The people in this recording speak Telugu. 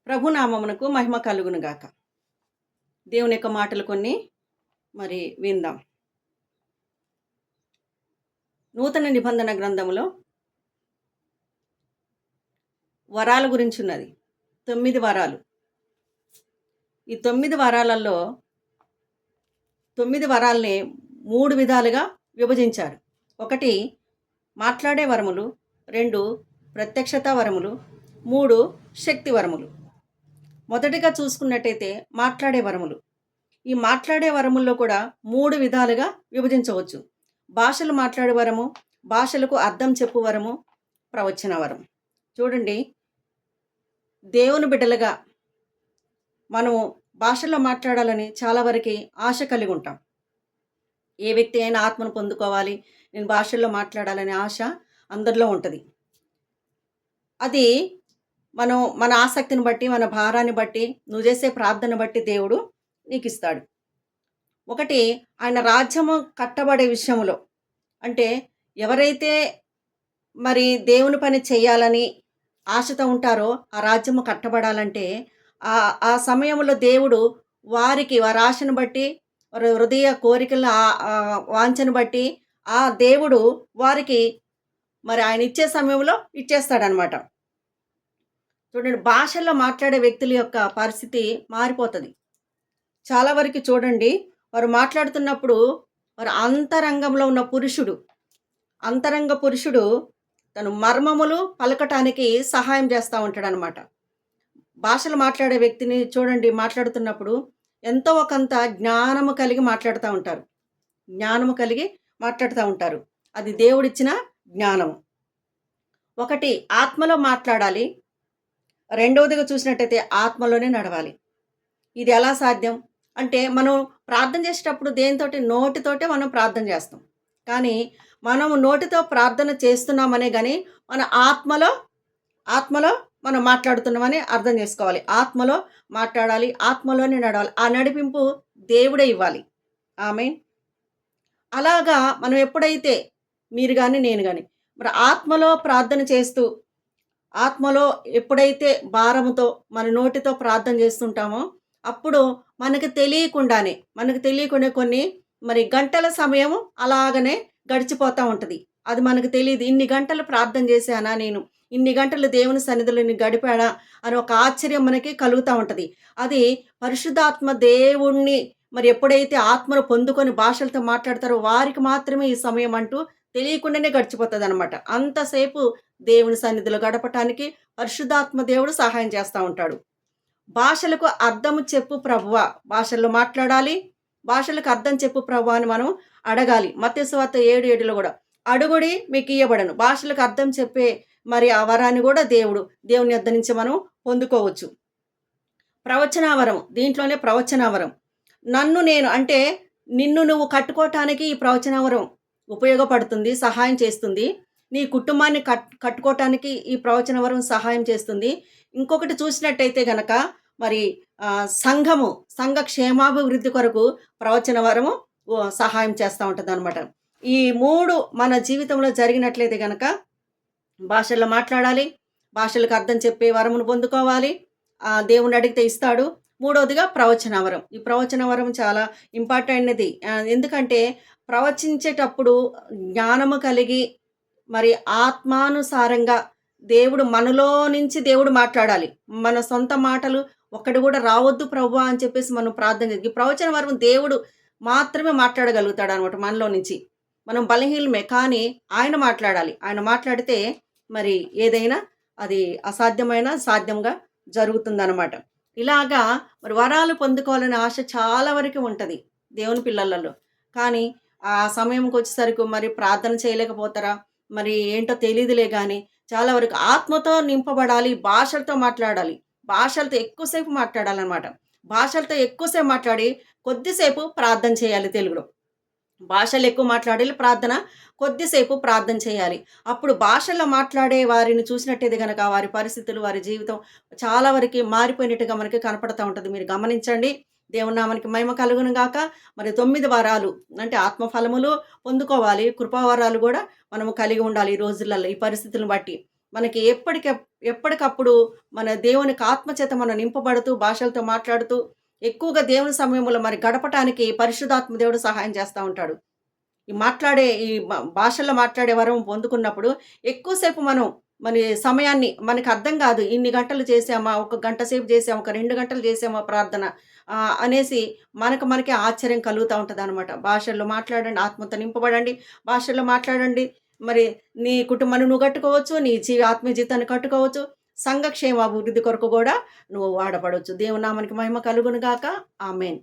ప్రభునామమునకు మహిమ కలుగును గాక. దేవుని యొక్క మాటలు కొన్ని విందాం. నూతన నిబంధన గ్రంథములో వరాల గురించి ఉన్నది. 9 వరాలు. ఈ 9 వరాలలో 9 వరాల్ని 3 విధాలుగా విభజించారు. 1 మాట్లాడే వరములు, 2 ప్రత్యక్షత వరములు, 3 శక్తి వరములు. మొదటిగా చూసుకున్నట్టయితే మాట్లాడే వరములు. ఈ మాట్లాడే వరముల్లో కూడా 3 విధాలుగా విభజించవచ్చు. భాషలు మాట్లాడే వరము, భాషలకు అర్థం చెప్పు వరము, ప్రవచన వరం. చూడండి, దేవుని బిడ్డలుగా మనము భాషల్లో మాట్లాడాలని చాలా వరకు ఆశ కలిగి ఉంటాం. ఏ వ్యక్తి అయినా ఆత్మను పొందుకోవాలి, నేను భాషల్లో మాట్లాడాలనే ఆశ అందరిలో ఉంటుంది. అది మన ఆసక్తిని బట్టి, మన భారాన్ని బట్టి, నువ్వు చేసే ప్రార్థన బట్టి దేవుడు నీకు ఇస్తాడు. 1 ఆయన రాజ్యము కట్టబడే విషయంలో, అంటే ఎవరైతే దేవుని పని చేయాలని ఆశతో ఉంటారో ఆ రాజ్యము కట్టబడాలంటే ఆ సమయంలో దేవుడు వారి ఆశను బట్టి, వారి హృదయ కోరికల వాంఛను బట్టి ఆ దేవుడు వారికి ఆయన ఇచ్చే సమయంలో ఇచ్చేస్తాడనమాట. చూడండి, భాషల్లో మాట్లాడే వ్యక్తుల యొక్క పరిస్థితి మారిపోతుంది. చాలా వరకు చూడండి, వారు మాట్లాడుతున్నప్పుడు వారు అంతరంగంలో ఉన్న అంతరంగ పురుషుడు తను మర్మములు పలకటానికి సహాయం చేస్తూ ఉంటాడనమాట. భాషలు మాట్లాడే వ్యక్తిని చూడండి, మాట్లాడుతున్నప్పుడు ఎంతో ఒకంత జ్ఞానము కలిగి మాట్లాడుతూ ఉంటారు. అది దేవుడిచ్చిన జ్ఞానము. 1 ఆత్మలో మాట్లాడాలి, 2వదిగా చూసినట్టయితే ఆత్మలోనే నడవాలి. ఇది ఎలా సాధ్యం అంటే, మనం ప్రార్థన చేసేటప్పుడు నోటితోటే మనం ప్రార్థన చేస్తాం. కానీ మనము నోటితో ప్రార్థన చేస్తున్నామనే కానీ మన ఆత్మలో మనం మాట్లాడుతున్నామని అర్థం చేసుకోవాలి. ఆత్మలో మాట్లాడాలి, ఆత్మలోనే నడవాలి. ఆ నడిపింపు దేవుడే ఇవ్వాలి. ఆమేన్. అలాగా మనం ఎప్పుడైతే మీరు కానీ నేను కానీ ఆత్మలో ప్రార్థన చేస్తూ, ఆత్మలో ఎప్పుడైతే భారముతో మన నోటితో ప్రార్థన చేస్తుంటామో అప్పుడు మనకు తెలియకుండానే కొన్ని గంటల సమయం అలాగనే గడిచిపోతూ ఉంటుంది. అది మనకు తెలియదు. ఇన్ని గంటలు ప్రార్థన చేశానా, నేను ఇన్ని గంటలు దేవుని సన్నిధిలో గడిపాడా అని ఒక ఆశ్చర్యం మనకి కలుగుతూ ఉంటుంది. అది పరిశుద్ధాత్మ దేవుణ్ణి ఎప్పుడైతే ఆత్మను పొందుకొని భాషలతో మాట్లాడతారో వారికి మాత్రమే ఈ సమయం అంటూ తెలియకుండానే గడిచిపోతుంది అనమాట. అంతసేపు దేవుని సన్నిధిలో గడపటానికి పరిశుద్ధాత్మ దేవుడు సహాయం చేస్తూ ఉంటాడు. భాషలకు అర్థము చెప్పు ప్రభువా, భాషల్లో మాట్లాడాలి, భాషలకు అర్థం చెప్పు ప్రభువా అని మనం అడగాలి. మత్తయి సువార్త 7:7లో కూడా అడుగుడి మీకు ఇయ్యబడను. భాషలకు అర్థం చెప్పే ఆ వరాన్ని కూడా దేవుని యొద్ద నుంచి మనం పొందుకోవచ్చు. ప్రవచనావరం, దీంట్లోనే ప్రవచనావరం. అంటే నిన్ను నువ్వు కట్టుకోవటానికి ఈ ప్రవచనావరం ఉపయోగపడుతుంది, సహాయం చేస్తుంది. నీ కుటుంబాన్ని కట్టుకోవటానికి ఈ ప్రవచనవరం సహాయం చేస్తుంది. ఇంకొకటి చూసినట్టయితే గనక సంఘ క్షేమాభివృద్ధి కొరకు ప్రవచనవరము సహాయం చేస్తూ ఉంటుంది అనమాట. ఈ 3 మన జీవితంలో జరిగినట్లయితే గనక భాషల్లో మాట్లాడాలి, భాషలకు అర్థం చెప్పే వరమును పొందుకోవాలి, దేవుని అడిగితే ఇస్తాడు. 3వదిగా ప్రవచనవరం. ఈ ప్రవచనవరం చాలా ఇంపార్టెంట్ది. ఎందుకంటే ప్రవచించేటప్పుడు జ్ఞానము కలిగి ఆత్మానుసారంగా మనలో నుంచి దేవుడు మాట్లాడాలి. మన సొంత మాటలు ఒక్కటి కూడా రావద్దు ప్రభువా అని చెప్పేసి మనం ప్రార్థన చేయాలి. ఈ ప్రవచన వరం దేవుడు మాత్రమే మాట్లాడగలుగుతాడు అనమాట. మనలో నుంచి మనం బలహీనమే, కానీ ఆయన మాట్లాడాలి. ఆయన మాట్లాడితే ఏదైనా అది అసాధ్యమైన సాధ్యంగా జరుగుతుందన్నమాట. ఇలాగా వరాలు పొందుకోవాలనే ఆశ చాలా వరకు ఉంటుంది దేవుని పిల్లలలో. కానీ ఆ సమయంకి వచ్చేసరికి ప్రార్థన చేయలేకపోతారా, ఏంటో తెలియదులే. కానీ చాలా వరకు ఆత్మతో నింపబడాలి, భాషలతో మాట్లాడాలి, భాషలతో ఎక్కువసేపు మాట్లాడాలన్నమాట. భాషలతో ఎక్కువసేపు మాట్లాడి కొద్దిసేపు ప్రార్థన చేయాలి. తెలుగులో భాషలు ఎక్కువ మాట్లాడాలి, కొద్దిసేపు ప్రార్థన చేయాలి. అప్పుడు భాషల్లో మాట్లాడే వారిని చూసినట్టయితే కనుక వారి పరిస్థితులు, వారి జీవితం చాలా వరకు మారిపోయినట్టుగా మనకి కనపడుతూ ఉంటుంది. మీరు గమనించండి. దేవుని నామానికి మహిమ కలుగును గాక. 9 వరాలు అంటే ఆత్మఫలములు పొందుకోవాలి, కృపావరాలు కూడా మనము కలిగి ఉండాలి ఈ రోజులలో, ఈ పరిస్థితులను బట్టి. మనకి ఎప్పటికప్పుడు మన దేవునికి ఆత్మచేత మనం నింపబడుతూ, భాషలతో మాట్లాడుతూ, ఎక్కువగా దేవుని సమయంలో మరి గడపటానికి పరిశుద్ధాత్మ దేవుడు సహాయం చేస్తా ఉంటాడు. ఈ భాషల్లో మాట్లాడే వరం పొందుకున్నప్పుడు ఎక్కువ సేపు మనం సమయాన్ని మనకు అర్థం కాదు. ఇన్ని గంటలు చేశామా? ఒక గంట సేపు చేశామా? ఒక 2 గంటలు చేశామా ప్రార్థన? అనేసి మనకే ఆశ్చర్యం కలుగుతా ఉంటదనమాట. భాషల్లో మాట్లాడండి, ఆత్మతో నింపబడండి, భాషల్లో మాట్లాడండి. మరి నీ కుటుంబాన్ని నువ్వు కట్టుకోవచ్చు, నీ ఆత్మీయ జీవితాన్ని కట్టుకోవచ్చు. సంఘ క్షేమ అభివృద్ధి కొరకు గూడా నువ్వు వాడబడొచ్చు. దేవుని నామానికి మహిమ కలుగును గాక. ఆమేన్.